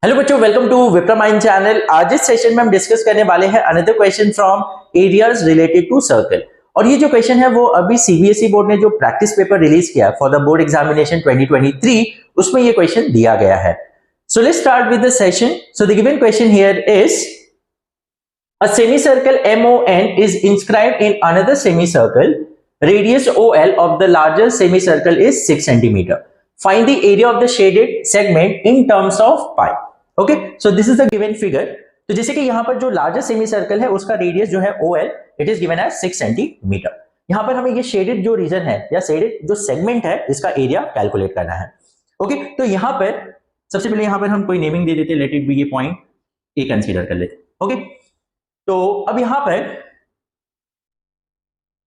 Hello बच्चों, welcome to Vipra Mind channel. आज इस सेशन में हम डिस्कस करने वाले हैं another question from areas related to circle. और ये जो क्वेश्चन है वो अभी सीबीएसई बोर्ड ने जो प्रैक्टिस पेपर रिलीज किया फॉर द बोर्ड एग्जामिनेशन 2023 उसमें ये क्वेश्चन दिया गया है। So let's start with the session. So the given question here is a semicircle MON is inscribed in another semicircle. Radius OL of the larger semicircle is 6 centimeter. Find the area of the shaded segment in terms of pi. Okay, so this is the given figure. तो जैसे कि यहाँ पर जो larger semi circle है उसका radius जो है OL it is given as 6 centimetre. यहाँ पर हमें ये शेडेड जो रीजन है या शेडेड जो सेगमेंट है इसका एरिया कैलकुलेट करना है। ओके, तो यहाँ पर सबसे पहले यहाँ पर हम कोई नेमिंग दे देते, लेट इट बी ये पॉइंट ए कंसीडर कर लेते। ओके, तो अब यहां पर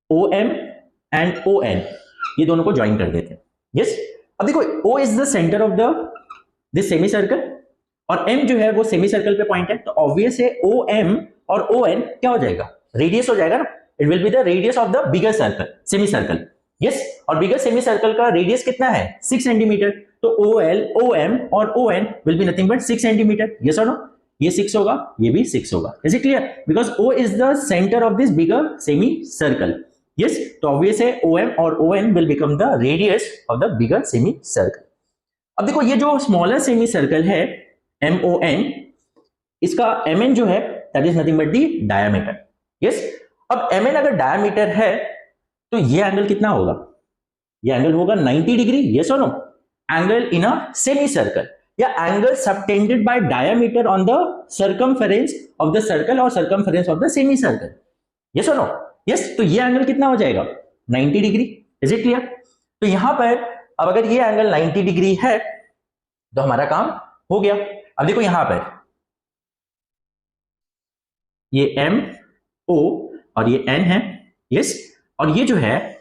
OM एंड ON ये दोनों को ज्वाइन कर देते हैं। यस, अब देखो O is the centre of this semi circle और M जो है वो सेमी सर्कल पे पॉइंट है, तो ऑब्वियस है OM और ON क्या हो जाएगा, रेडियस हो जाएगा ना। It will be the radius of the bigger circle semi circle. Yes, और बिगर सेमी सर्कल का रेडियस कितना है 6 सेंटीमीटर, तो OL OM और ON will be nothing but 6 centimetre. Yes और नो, ये 6 होगा, ये भी 6 होगा। Is it clear? Because O is the centre of this bigger semi circle. Yes, तो ऑब्वियस है OM और ON will become the radius of the bigger semi circle. अब देखो ये जो स्मॉलर सेमी सर्कल है MON, इसका MN जो है that is nothing but the diameter. Yes, अब MN अगर डायमीटर है तो ये एंगल कितना होगा, ये एंगल होगा 90 डिग्री। यस और no, angle in a semicircle या angle subtended by diameter on the circumference of the circle और circumference of the semicircle. Yes और नो? यस, तो ये एंगल कितना हो जाएगा 90 डिग्री। Is it clear? तो यहां पर अब अगर ये एंगल 90 डिग्री है तो हमारा काम हो गया। अब देखो यहां पर ये MO और ये N है। यस, और ये जो है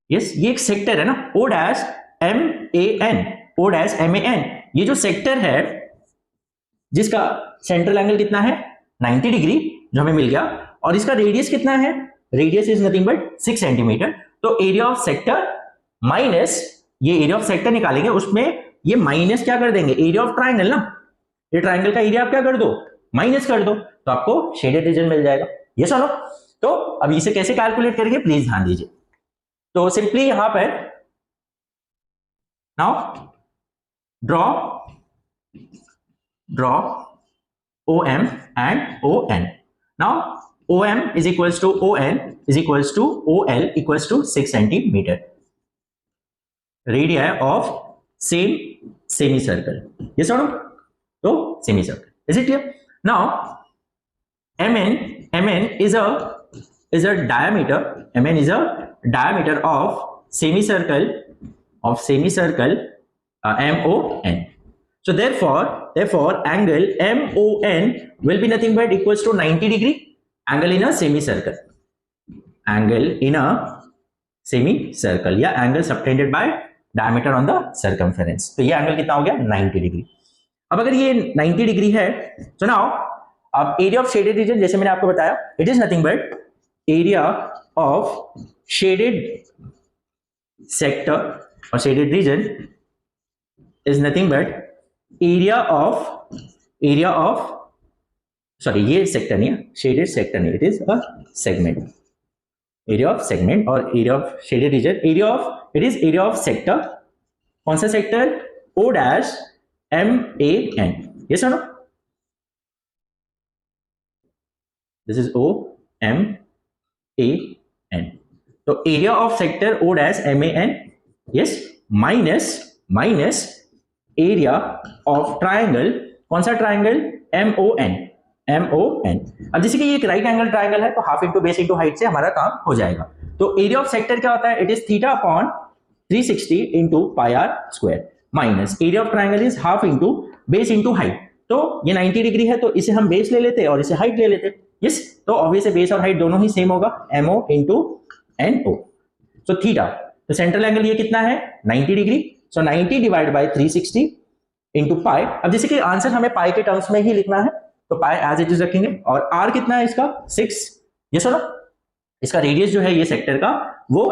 यस ये एक सेक्टर है ना O dash MAN, O dash MAN, ये जो सेक्टर है जिसका सेंट्रल एंगल कितना है 90 डिग्री जो हमें मिल गया, और इसका रेडियस कितना है, radius is nothing but 6 centimetre. तो एरिया ऑफ सेक्टर माइनस ये एरिया ऑफ सेक्टर निकालेंगे, उसमें ये माइनस क्या कर देंगे, एरिया ऑफ ट्राइंगल ना, ये ट्राइंगल का एरिया आप क्या कर दो, माइनस कर दो, तो आपको शेडेड रीजन मिल जाएगा। ये सुनो, तो अब इसे कैसे कैलकुलेट करेंगे प्लीज ध्यान दीजिए। तो सिंपली यहां पर now draw OM and ON. Now OM is equals to ON is equals to OL equals to 6 centimeter. Radii of same semicircle. Yes or no? So semicircle. Is it clear? Now MN is a diameter. MN is a diameter of semicircle MON. So therefore angle MON will be nothing but equals to 90 degree angle in a semicircle. Angle in a semicircle या angle subtended by diameter on the circumference. तो ये angle कितना हो गया 90 degree. अब अगर ये 90 degree है तो नाउ अब एरिया ऑफ शेडेड रीजन जैसे मैंने आपको बताया it is nothing but area of shaded sector और shaded region is nothing but area of sorry ये सेक्टर नहीं है, शेडेड सेक्टर नहीं, it is a segment. Area of segment और area of shaded region, area of it is area of sector. कौन सा sector, O dash MAN। Yes और no, this is OMAN। तो area of sector O dash MAN, yes, minus area of triangle, कौन सा triangle, MON। अब जैसे कि ये एक राइट एंगल ट्राइंगल है तो half into base into height से हमारा काम हो जाएगा। तो एरिया ऑफ सेक्टर क्या होता है, it is theta upon 360 into pi r square minus area of triangle is half into base into height. तो ये 90 डिग्री है तो इसे हम बेस ले लेते और इसे हाइट ले लेते। यस, तो ऑब्वियसली बेस और हाइट दोनों ही सेम होगा, MO into NO। So theta, तो सेंट्रल एंगल ये कितना है 90 degree, so 90 divide by 360 into पाई। अब जैसे कि आंसर हमें पाई के टर्म्स में ही लिखना है तो पाई एज इट इज रखेंगे, और आर कितना है इसका 6। ये सुनो, इसका रेडियस जो है ये सेक्टर का वो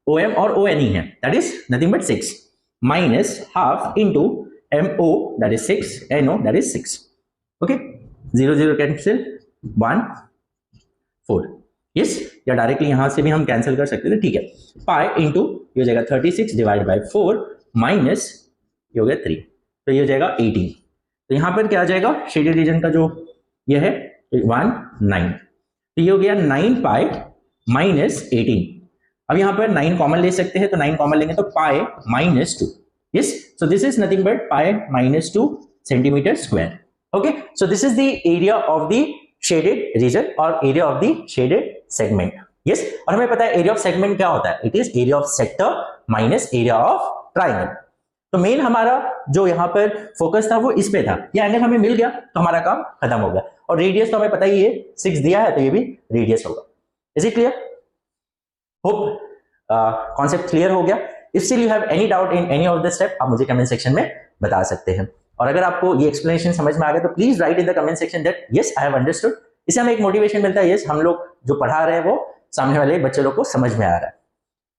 OM और ON ही है, that is nothing but 6 minus half into MO that is 6, NO that is 6. Okay, 0 0 cancel, 1 4. yes, या डायरेक्टली यहां से भी हम कैंसिल कर सकते थे, ठीक है। पाई इंटू ये हो जाएगा 36 डिवाइड बाय 4 माइनस ये हो गया 3, तो ये हो जाएगा 18। तो यहां पर क्या आ जाएगा, शेडेड रीजन का जो ये है 1 9, तो ये हो गया 9 पाई माइनस 18। अब यहां पर 9 कॉमन ले सकते हैं, तो 9 कॉमन लेंगे तो pi minus 2। yes, so this is nothing but pi minus 2 centimeter square. Okay, so this is the area of the shaded region or area of the shaded segment. yes, और हमें पता है area of segment क्या होता है, it is area of sector minus area of triangle. तो main हमारा जो यहाँ पर फोकस था वो इस पे था, ये एंगल हमें मिल गया तो हमारा काम खत्म हो गया। और रेडियस तो हमें पता ही है 6 दिया है, तो ये भी रेडियस होगा। Is it clear? Hope concept clear हो गया। If still you have any doubt in any of the step, आप मुझे कमेंट सेक्शन में बता सकते हैं। और अगर आपको ये एक्सप्लेनेशन समझ में आ गया तो please right in the comment section that yes I have understood. इससे हमें एक मोटिवेशन मिलता है, यस हम लोग जो पढ़ा रहे हैं वो सामने वाले बच्चे लोग को समझ में आ रहा है।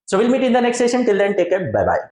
So will meet in the next session, till then take care, bye bye.